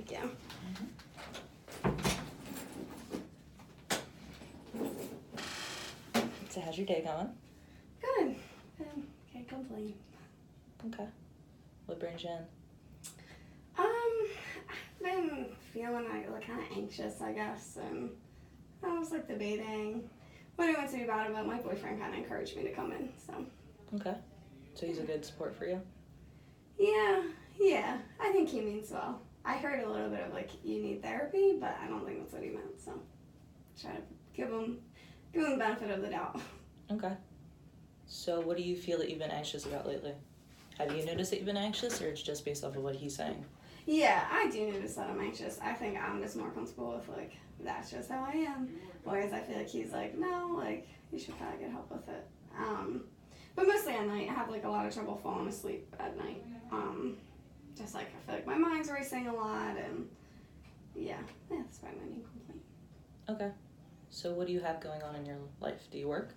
Thank you. So how's your day going? Good. Can't complain. Okay. What brings you in? I've been feeling like kind of anxious, I guess, and I was like debating what I want to do about it, but my boyfriend kind of encouraged me to come in, so. Okay. So he's a good support for you? Yeah, I think he means well. I heard a little bit of like, you need therapy, but I don't think that's what he meant, so. Try to give him the benefit of the doubt. Okay. So what do you feel that you've been anxious about lately? Have you noticed that you've been anxious, or it's just based off of what he's saying? Yeah, I do notice that I'm anxious. I think I'm just more comfortable with, like, that's just how I am. Whereas I feel like he's like, no, like, you should probably get help with it. But mostly at night, I have, like, a lot of trouble falling asleep at night. Just, like, I feel like my mind's racing a lot, and, yeah, that's probably my main complaint. Okay. So what do you have going on in your life? Do you work?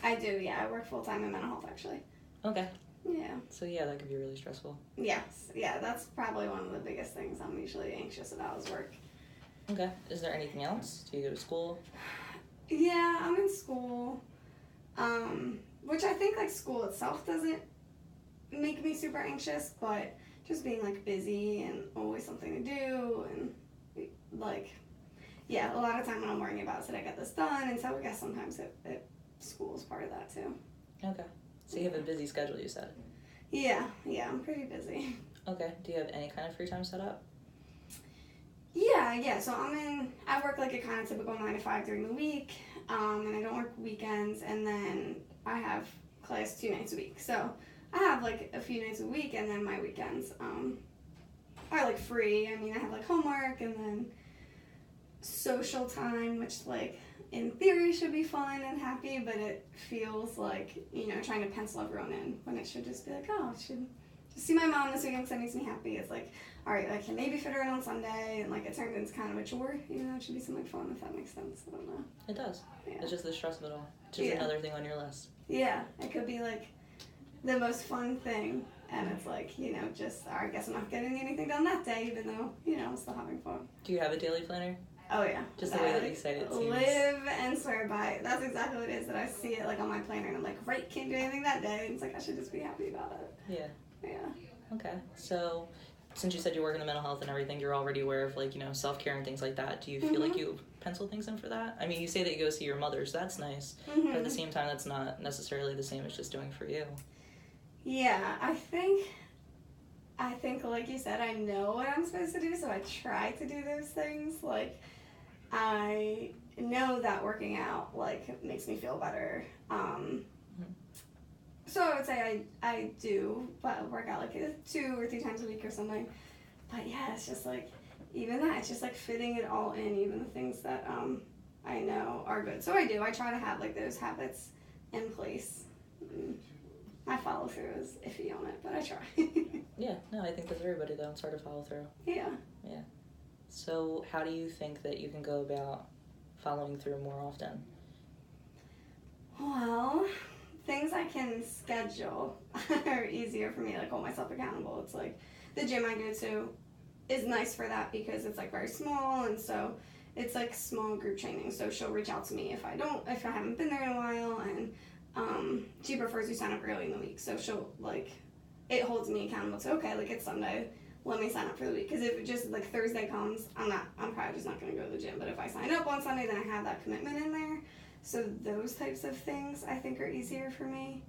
I do, yeah. I work full-time in mental health, actually. Okay. Yeah. So yeah, that could be really stressful. Yes. Yeah, that's probably one of the biggest things I'm usually anxious about is work. Okay. Is there anything else? Do you go to school? Yeah, I'm in school. Which I think, like, school itself doesn't make me super anxious, but just being, like, busy and always something to do and, like, yeah, a lot of time when I'm worrying about it, I get this done, and so I guess sometimes school is part of that, too. Okay. So you have a busy schedule, you said? Yeah, I'm pretty busy. Okay. Do you have any kind of free time set up? Yeah, so I work like a kind of typical 9 to 5 during the week, and I don't work weekends, and then I have class 2 nights a week. So I have like a few nights a week, and then my weekends are like free. I mean, I have like homework, and then social time, which like in theory should be fun and happy, but it feels like, you know, trying to pencil everyone in when it should just be like, oh, I should just see my mom this weekend because that makes me happy. It's like, all right, I can maybe fit her in on Sunday, and like it turns into kind of a chore, even though it should be something fun, if that makes sense. I don't know. It does. Yeah. It's just the stress of it all. Just another thing on your list. Yeah, it could be like the most fun thing, and it's like, you know, just, I guess I'm not getting anything done that day, even though, you know, I'm still having fun. Do you have a daily planner? Oh yeah. Just the way that you say it seems. Live and swear by it. That's exactly what it is, that I see it like on my planner and I'm like, right, can't do anything that day. And it's like, I should just be happy about it. Yeah. Okay. So since you said you work in the mental health and everything, you're already aware of like, you know, self-care and things like that. Do you feel like you pencil things in for that? I mean, you say that you go see your mother, so that's nice. But at the same time, that's not necessarily the same as just doing for you. Yeah, I think like you said, I know what I'm supposed to do, so I try to do those things. Like, I know that working out, like, makes me feel better. So I would say I do work out, like, 2 or 3 times a week or something. But, yeah, it's just, like, even that, it's just, like, fitting it all in, even the things that I know are good. So I do. I try to have, like, those habits in place. My follow-through is iffy on it, but I try. Yeah, no, I think that's everybody, though. It's hard to follow through. Yeah. So how do you think that you can go about following through more often? Well, things I can schedule are easier for me, like hold myself accountable. It's like the gym I go to is nice for that because it's like very small, and so it's like small group training. So she'll reach out to me if I haven't been there in a while, and she prefers you sign up early in the week. So she'll like, it holds me accountable to, okay, like it's Sunday, let me sign up for the week. Because if it just like Thursday comes, I'm probably just not going to go to the gym. But if I sign up on Sunday, then I have that commitment in there. So those types of things I think are easier for me.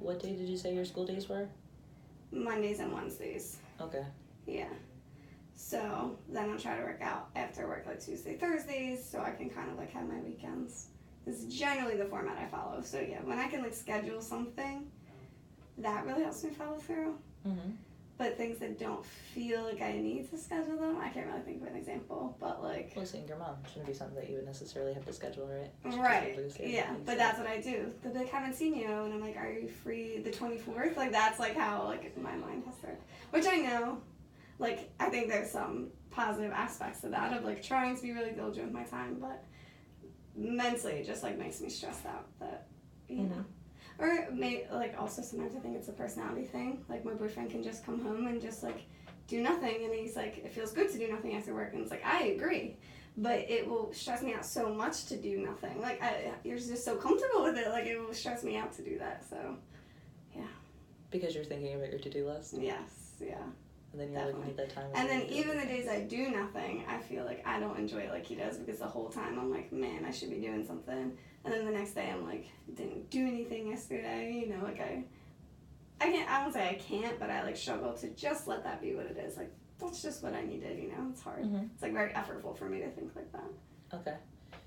What day did you say your school days were? Mondays and Wednesdays. Okay. Yeah. So then I'll try to work out after work, like Tuesday, Thursdays, so I can kind of like have my weekends. This is generally the format I follow. So yeah, when I can like schedule something, that really helps me follow through. But things that don't feel like I need to schedule them, I can't really think of an example, but like... Well, seeing your mom shouldn't be something that you would necessarily have to schedule, right? Right, yeah, but that's what I do. They'll be like, haven't seen you, and I'm like, are you free the 24th? Like, that's like how like my mind has to work. Which I know, like, I think there's some positive aspects to that, of like trying to be really diligent with my time, but mentally it just like makes me stressed out that, you know. Or like also sometimes I think it's a personality thing. Like my boyfriend can just come home and just like do nothing, and he's like, it feels good to do nothing after work, and it's like, I agree, but it will stress me out so much to do nothing. Like, you're just so comfortable with it, like, it will stress me out to do that, so, yeah. Because you're thinking about your to-do list? Yes, yeah. And then you're like, you need that time. And then even the days I do nothing, I feel like I don't enjoy it like he does, because the whole time I'm like, man, I should be doing something. And then the next day I'm like, didn't do anything yesterday, you know, like I won't say I can't, but I like struggle to just let that be what it is. Like, that's just what I needed, you know, it's hard. Mm-hmm. It's like very effortful for me to think like that. Okay.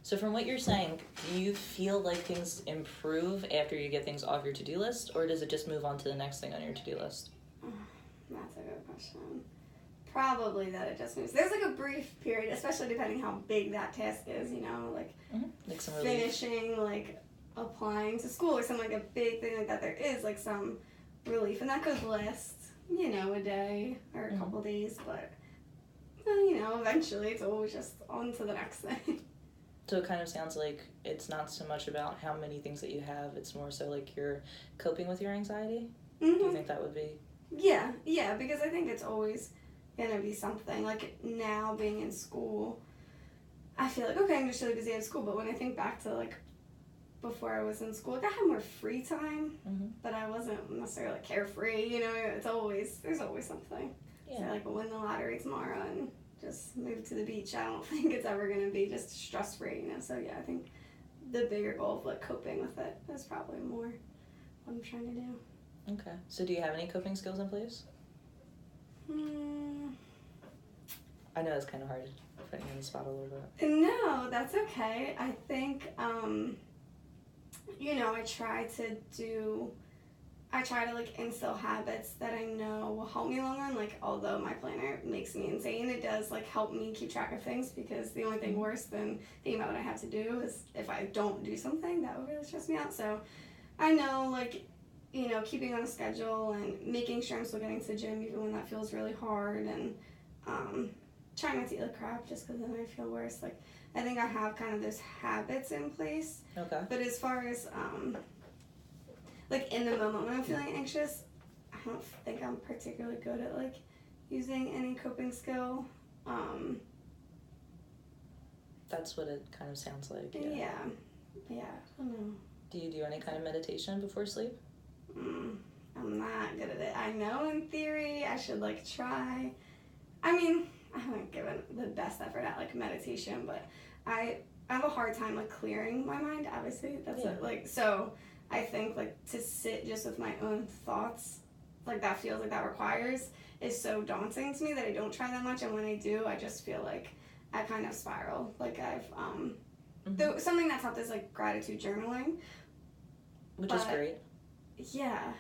So from what you're saying, do you feel like things improve after you get things off your to-do list, or does it just move on to the next thing on your to-do list? That's a good question. Probably that it just moves. There's like a brief period, especially depending how big that task is, you know, like, like some finishing, like applying to school or something, like a big thing like that. There is like some relief, and that could last, you know, a day or a couple days, but you know, eventually it's always just on to the next thing. So it kind of sounds like it's not so much about how many things that you have, it's more so like you're coping with your anxiety? Mm-hmm. Do you think that would be? Yeah, because I think it's always gonna be something. Like, now being in school, I feel like, okay, I'm just really busy at school, but when I think back to like before I was in school, like, I had more free time, but I wasn't necessarily like carefree, you know. There's always something. So like, win the lottery tomorrow and just move to the beach. I don't think it's ever gonna be just stress free, you know. So yeah, I think the bigger goal of like coping with it is probably more what I'm trying to do. Okay. So do you have any coping skills in place? I know it's kind of hard putting you on the spot a little bit. No, that's okay. I think, you know, I try to like instill habits that I know will help me long run. Like, although my planner makes me insane, it does like help me keep track of things, because the only thing worse than thinking about what I have to do is if I don't do something, that would really stress me out. So I know, like, you know, keeping on a schedule and making sure I'm still getting to the gym even when that feels really hard, and trying not to eat like crap just because then I feel worse. Like, I think I have kind of those habits in place. Okay. But as far as like in the moment when I'm feeling anxious, I don't think I'm particularly good at like using any coping skill. That's what it kind of sounds like. Yeah. I don't know. Do you do any kind of meditation before sleep? I'm not good at it. I know in theory I should like try. I mean, I haven't given the best effort at like meditation, but I have a hard time like clearing my mind. Obviously, that's it. Like, so I think like to sit just with my own thoughts, like that feels like that requires, is so daunting to me that I don't try that much. And when I do, I just feel like I kind of spiral. Like I've something that's helped is like gratitude journaling, which is great. Yeah.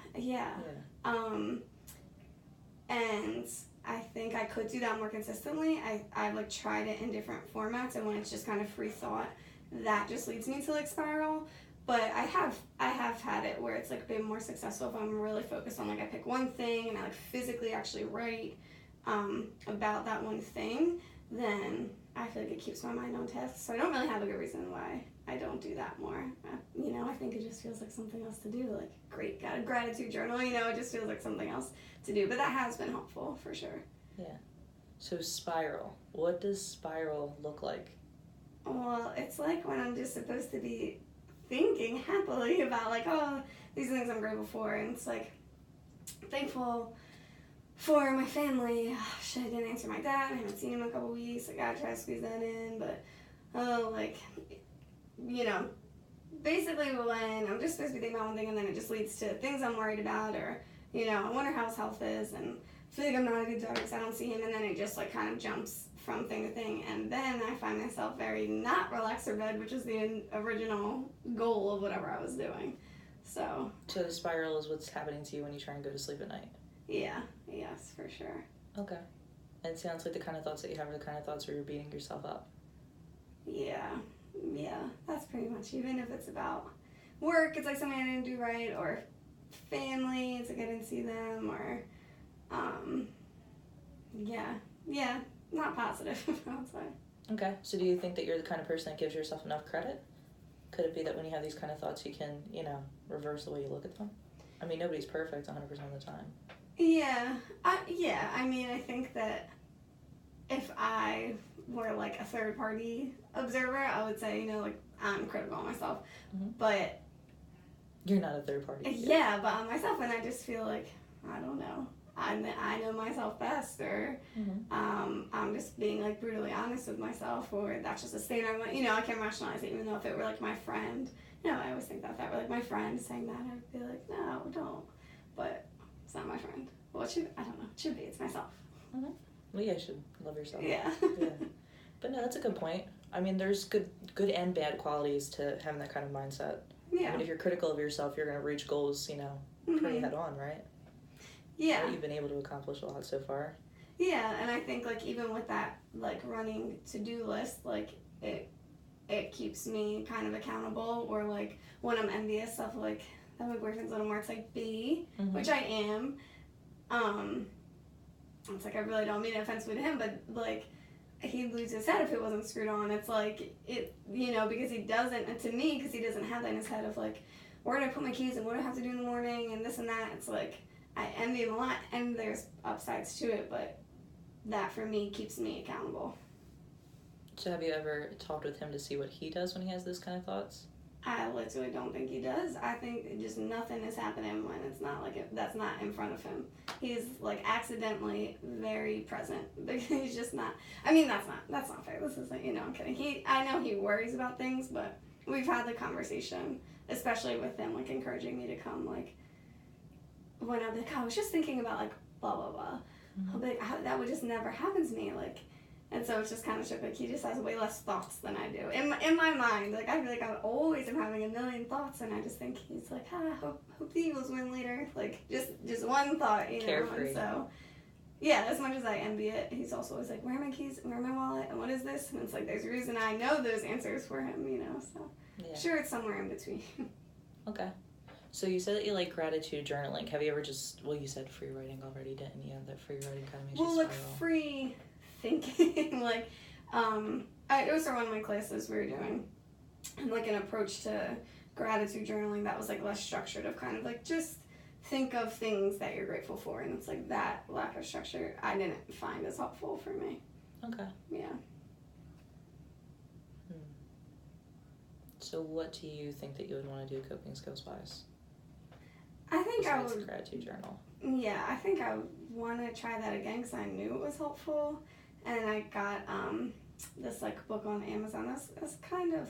And I think I could do that more consistently. I've like tried it in different formats, and when it's just kind of free thought, that just leads me to like spiral. But I have had it where it's like been more successful if I'm really focused on like I pick one thing and I like physically actually write about that one thing, then I feel like it keeps my mind on task. So I don't really have a good reason why I don't do that more. You know, I think it just feels like something else to do. Like, great, got a gratitude journal, you know, it just feels like something else to do. But that has been helpful, for sure. Yeah. So spiral. What does spiral look like? Well, it's like when I'm just supposed to be thinking happily about, like, oh, these things I'm grateful for. And it's like, thankful for my family. Oh, shit, I didn't answer my dad. I haven't seen him in a couple weeks. I gotta try to squeeze that in. But, you know, basically when I'm just supposed to be thinking about one thing and then it just leads to things I'm worried about, or, you know, I wonder how his health is, and I feel like I'm not a good daughter because I don't see him, and then it just like kind of jumps from thing to thing, and then I find myself very not relaxed or bed, which is the original goal of whatever I was doing. So the spiral is what's happening to you when you try and go to sleep at night? Yeah, yes, for sure. Okay. And it sounds like the kind of thoughts that you have are the kind of thoughts where you're beating yourself up. Yeah, that's pretty much, even if it's about work, it's like something I didn't do right, or family, it's like I didn't see them, or, yeah, not positive, I would say. Okay, so do you think that you're the kind of person that gives yourself enough credit? Could it be that when you have these kind of thoughts, you can, you know, reverse the way you look at them? I mean, nobody's perfect 100% of the time. Yeah. I mean, I think that if I were like a third party observer, I would say, like I'm critical of myself. Mm-hmm. But you're not a third party. Yeah, but on myself, and I just feel like, I don't know. I know myself best, or I'm just being like brutally honest with myself, or that's just a state I want. I can't rationalize it, even though if it were like my friend, I always think that if that were like my friend saying that, I'd be like, no, don't. But it's not my friend. Well, I don't know. It should be. It's myself. Mm-hmm. Well, yeah, you should love yourself. Yeah. Yeah. But no, that's a good point. I mean, there's good and bad qualities to having that kind of mindset. Yeah. I mean, if you're critical of yourself, you're going to reach goals, pretty head on, right? Yeah. Right? You've been able to accomplish a lot so far. Yeah, and I think, like, even with that, like, running to-do list, like, it keeps me kind of accountable, or, like, when I'm envious of, like, that my boyfriend's little more, it's like B, which I am. It's like, I really don't mean it offensively to him, but, like, he'd lose his head if it wasn't screwed on. It's like, because he doesn't, and to me, because he doesn't have that in his head of, like, where do I put my keys, and what do I have to do in the morning, and this and that, it's like, I envy him a lot, and there's upsides to it, but that, for me, keeps me accountable. So have you ever talked with him to see what he does when he has those kind of thoughts? I literally don't think he does. I think just nothing is happening when it's not like that's not in front of him. He's like accidentally very present. He's just not. I mean, that's not fair. This isn't. I'm kidding. I know he worries about things, but we've had the conversation, especially with him like encouraging me to come. Like when I'm like, I was just thinking about like blah blah blah. I'll be like, that would just never happen to me. Like. And so it's just kind of like he just has way less thoughts than I do. In my mind, like I feel like I always am having a million thoughts, and I just think he's like, hope the Eagles win later. Like just one thought, Carefree. And so, yeah, as much as I envy it, he's also always like, where are my keys? Where are my wallet? And what is this? And it's like there's a reason I know those answers for him, So sure, it's somewhere in between. Okay. So you said that you like gratitude journaling. Have you ever you said free writing already, didn't you? That free writing kind of makes you spiral. Like free thinking, like it was for one of my classes we were doing like an approach to gratitude journaling that was like less structured, of kind of like just think of things that you're grateful for, and it's like that lack of structure I didn't find as helpful for me. Okay. Yeah. So what do you think that you would want to do coping skills wise? I think besides I would gratitude journal. Yeah, I think I would want to try that again because I knew it was helpful. And I got this like book on Amazon. That's kind of,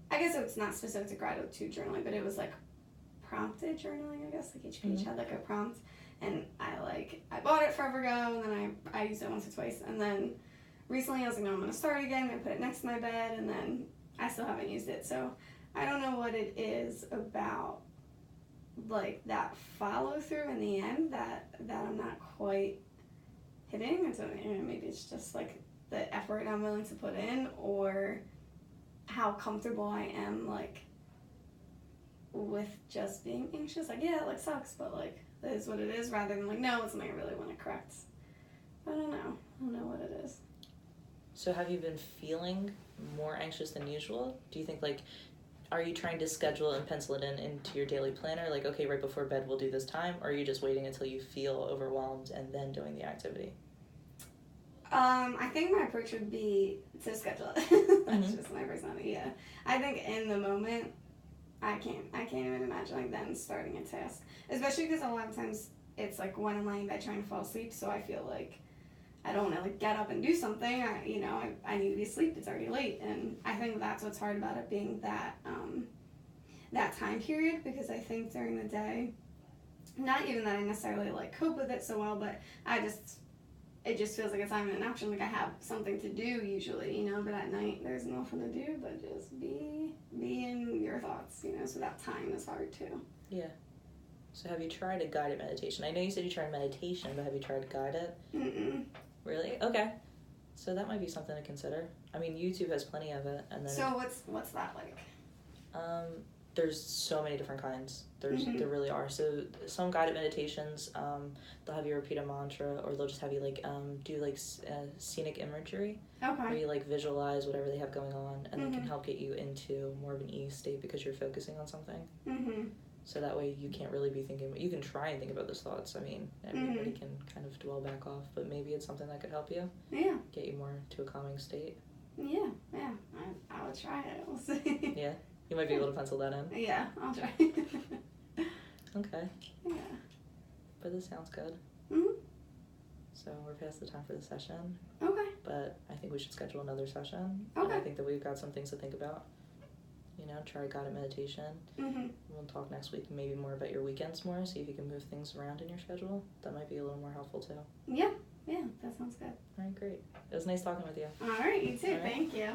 I guess it's not specific to gratitude journaling, but it was like prompted journaling. I guess like each page had like a prompt, and I bought it forever ago, and then I used it once or twice, and then recently I was like, no, I'm gonna start again. I put it next to my bed, and then I still haven't used it. So I don't know what it is about like that follow through in the end that I'm not quite hitting, and so maybe it's just like the effort I'm willing to put in, or how comfortable I am like with just being anxious. Like yeah, it like sucks, but like it is what it is, rather than like no, it's something I really want to correct. I don't know what it is. So have you been feeling more anxious than usual? Do you think like, are you trying to schedule and pencil it into your daily planner? Like, okay, right before bed we'll do this time, or are you just waiting until you feel overwhelmed and then doing the activity? I think my approach would be to schedule it. That's just my personality. Yeah, I think in the moment, I can't even imagine like then starting a task, especially because a lot of times it's like when I'm laying in bed trying to fall asleep, so I feel like I don't want to like get up and do something. I need to be asleep. It's already late, and I think that's what's hard about it being that that time period, because I think during the day, not even that I necessarily like cope with it so well, but it just feels like it's not even an option. Like I have something to do usually, but at night there's nothing to do but just be in your thoughts, so that time is hard too. Yeah. So have you tried a guided meditation? I know you said you tried meditation, but have you tried guided? Mm-mm. Really? Okay. So that might be something to consider. I mean, YouTube has plenty of it, and then. So what's that like? There's so many different kinds. There really are. So some guided meditations, they'll have you repeat a mantra, or they'll just have you like do like scenic imagery, where you like visualize whatever they have going on, and it can help get you into more of an ease state because you're focusing on something. So that way you can't really be thinking, you can try and think about those thoughts. I mean, everybody can kind of dwell back off, but maybe it's something that could help you. Yeah. Get you more to a calming state. Yeah. I will try it. We'll see. Yeah? You might be able to pencil that in. Yeah, I'll try. Okay. Yeah. But this sounds good. Mhm. So we're past the time for the session. Okay. But I think we should schedule another session. Okay. And I think that we've got some things to think about. You know, try guided meditation. Mhm. We'll talk next week maybe more about your weekends more, see if you can move things around in your schedule. That might be a little more helpful too. Yeah. Yeah, that sounds good. All right, great. It was nice talking with you. All right, you too. All right. Thank you.